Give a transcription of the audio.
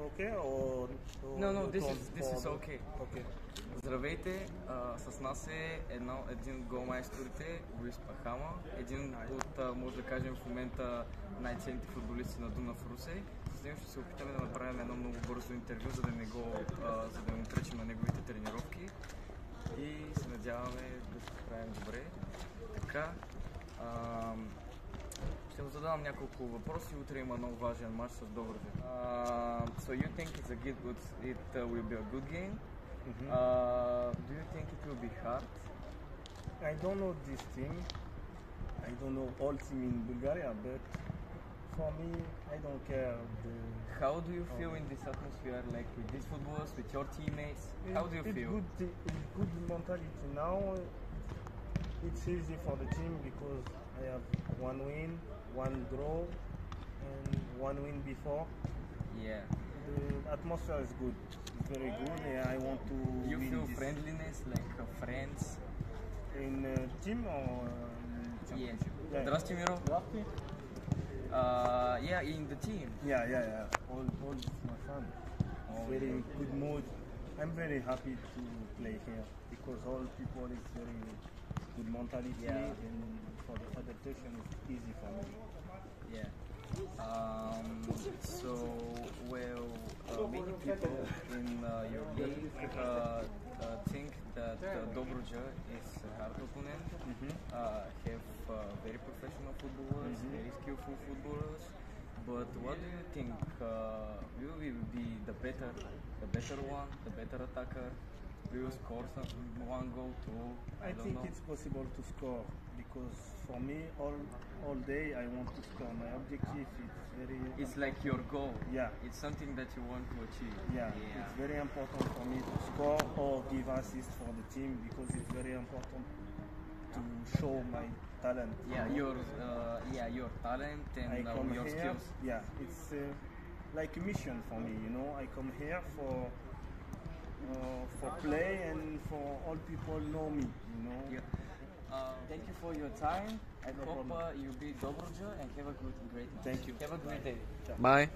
okay or No, no, you this told is for- okay. Okay. Здравейте, с нас е един от голмайсторите, Луис Пахама, един от, може да кажем в момента, най-ценните футболисти на Дунав Русе. С него ще се опитаме да направим едно много бързо интервю, за да не му пречим на неговите тренировки и се надяваме да се справим добре. Така, ще му задавам няколко въпроси. Утре има много важен матч с Добруджа. So you think it will be a good game? Do you think it will be hard? I don't know this team. I don't know all team in Bulgaria, but for me, I don't care. How do you feel in this atmosphere, like with these footballers, with your teammates? How do you feel? It's good mentality now. It's easy for the team because I have one win, one draw, and one win before. Yeah. The atmosphere is good. It's very good. I want to You win feel this friendliness, like friends? in team or Yeah. Yeah. Здрасти, Миро. Yeah, in the team. Yeah. All my fun. Very good mood. I'm very happy to play here because all people is very good mentality and for the adaptation it's easy for me. Yeah. So, many people in your league think that Dobruja is a hard opponent, have very professional footballers, very skillful footballers. But what do you think? Will you be the better one, the better attacker? Will you score one goal, two? I don't think know. it's possible to score because for me all day I want to score. My objective is very It's like your goal. Yeah. It's something that you want to achieve. It's very important for me to score or give assist for the team because it's very important to show my talent. Your talent and I come your here. skills. Yeah, it's like a mission for me. You know, I come here for play and for all people know me. You know. Yeah. Thank you for your time. I hope you beat Dobruja and have a great night. Thank you. Have a great day. Ciao. Bye.